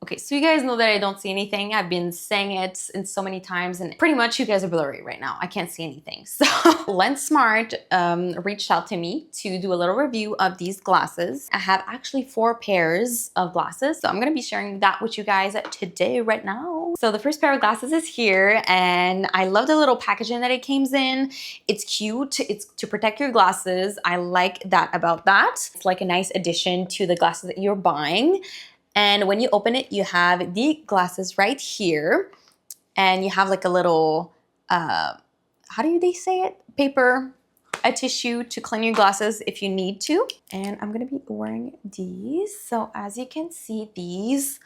Okay, so you guys know that I don't see anything. I've been saying it in so many times and pretty much you guys are blurry right now. I can't see anything. So Lensmart reached out to me to do a little review of these glasses. I have actually 4 pairs of glasses. So I'm gonna be sharing that with you guys today right now. So the first pair of glasses is here and I love the little packaging that it came in. It's cute, it's to protect your glasses. I like that about that. It's like a nice addition to the glasses that you're buying. And when you open it, you have the glasses right here. And you have like a little, how do they say it? Paper, a tissue to clean your glasses if you need to. And I'm gonna be wearing these. So as you can see, these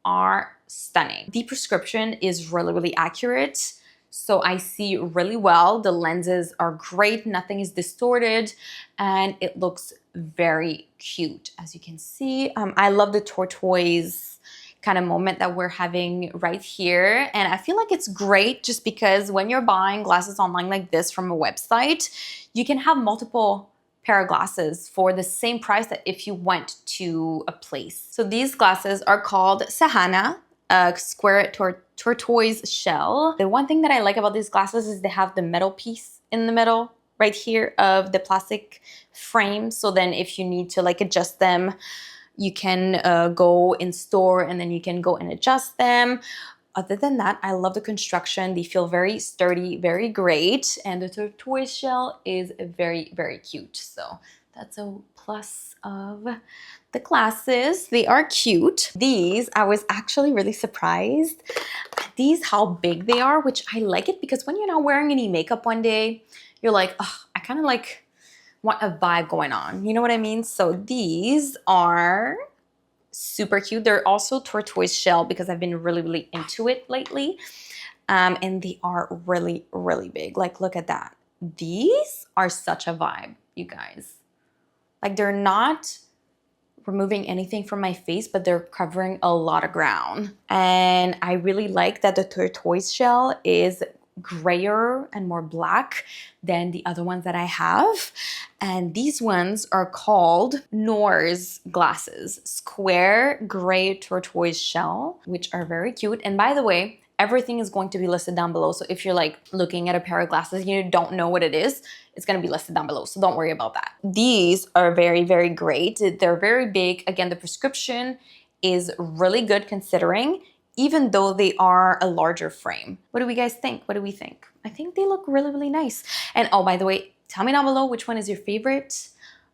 are stunning. The prescription is really, really accurate. So I see really well. The lenses are great. Nothing is distorted and it looks very cute. As you can see, I love the tortoise kind of moment that we're having right here. And I feel like it's great just because when you're buying glasses online like this from a website, you can have multiple pair of glasses for the same price that if you went to a place. So these glasses are called Sahana, a square tortoise shell. The one thing that I like about these glasses is they have the metal piece in the middle right here of the plastic frame. So then if you need to like adjust them, you can go in store and then you can go and adjust them. Other than that, I love the construction. They feel very sturdy, very great. And the tortoise shell is very, very cute. So that's a plus of the glasses. They are cute. These, I was actually really surprised at these, how big they are, which I like it because when you're not wearing any makeup one day, you're like, oh, I kind of like want a vibe going on. You know what I mean? So these are super cute. They're also tortoise shell because I've been really, really into it lately. And they are really, really big. Like, look at that. These are such a vibe, you guys. Like, they're not removing anything from my face, but they're covering a lot of ground. And I really like that the tortoise shell is grayer and more black than the other ones that I have. And these ones are called Noir's glasses, square gray tortoise shell, which are very cute. And by the way, everything is going to be listed down below. So if you're like looking at a pair of glasses, you don't know what it is, it's gonna be listed down below. So don't worry about that. These are very, very great. They're very big. Again, the prescription is really good considering, even though they are a larger frame. What do you guys think? What do we think? I think they look really, really nice. And oh, by the way, tell me down below which one is your favorite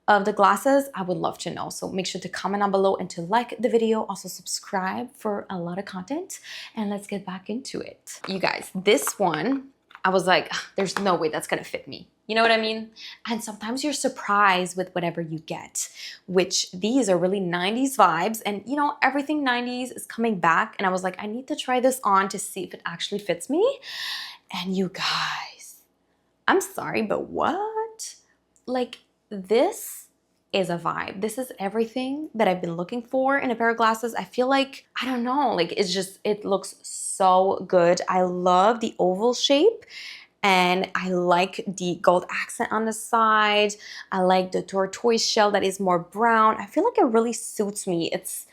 of the glasses. I would love to know. So make sure to comment down below and to like the video. Also subscribe for a lot of content. And let's get back into it. You guys, this one, I was like, there's no way that's gonna fit me. You know what I mean? And sometimes you're surprised with whatever you get, which these are really 90s vibes. And you know, everything 90s is coming back. And I was like, I need to try this on to see if it actually fits me. And you guys, I'm sorry, but what? Like, this is a vibe. This is everything that I've been looking for in a pair of glasses. I feel like, I don't know, like it's just, it looks so good. I love the oval shape. And I like the gold accent on the side. I like the tortoise shell that is more brown. I feel like it really suits me. It's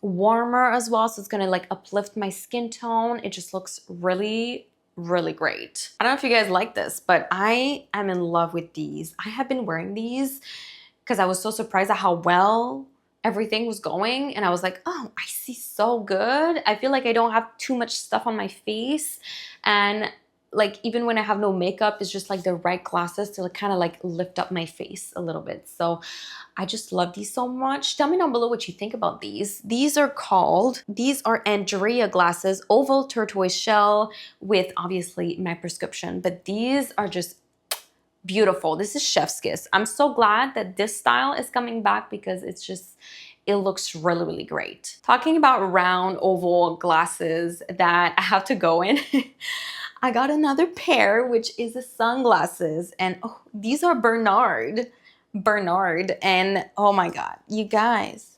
warmer as well, so it's gonna like uplift my skin tone. It just looks really, really great. I don't know if you guys like this, but I am in love with these. I have been wearing these because I was so surprised at how well everything was going. And I was like, oh, I see so good. I feel like I don't have too much stuff on my face. And like even when I have no makeup, it's just like the right glasses to like, kind of like lift up my face a little bit. So I just love these so much. Tell me down below what you think about these. These are Andrea glasses, oval tortoise shell with obviously my prescription, but these are just beautiful. This is chef's kiss. I'm so glad that this style is coming back because it's just, it looks really, really great. Talking about round oval glasses that I have to go in. I got another pair, which is the sunglasses. And oh, these are Bernard. And oh my God, you guys,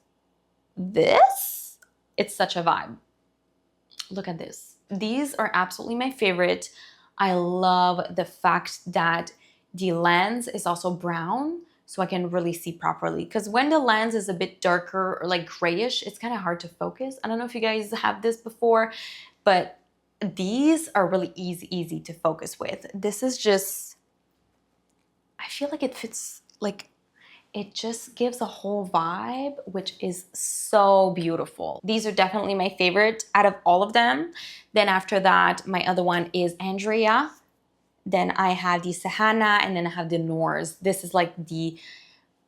this, it's such a vibe. Look at this. These are absolutely my favorite. I love the fact that the lens is also brown so I can really see properly. Because when the lens is a bit darker or like grayish, it's kind of hard to focus. I don't know if you guys have this before, but these are really easy to focus with. This is just, I feel like it fits, like it just gives a whole vibe, which is so beautiful. These are definitely my favorite out of all of them. Then after that, my other one is Andrea. Then I have the Sahana, and then I have the Noors. This is like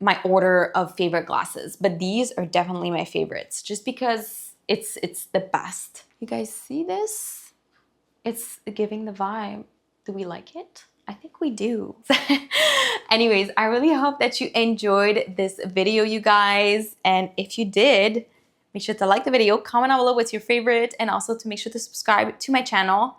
my order of favorite glasses, but these are definitely my favorites just because it's the best. You guys see this? It's giving the vibe. Do we like it? I think we do. Anyways, I really hope that you enjoyed this video, you guys. And if you did, make sure to like the video, comment down below what's your favorite, and also to make sure to subscribe to my channel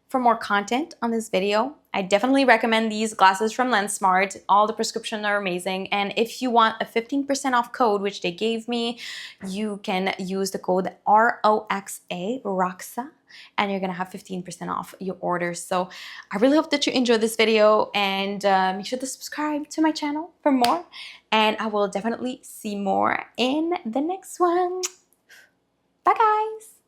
for more content on this video. I definitely recommend these glasses from Lensmart. All the prescriptions are amazing. And if you want a 15% off code, which they gave me, you can use the code ROXA, and you're gonna have 15% off your order. So I really hope that you enjoyed this video, and make sure to subscribe to my channel for more. And I will definitely see more in the next one. Bye guys.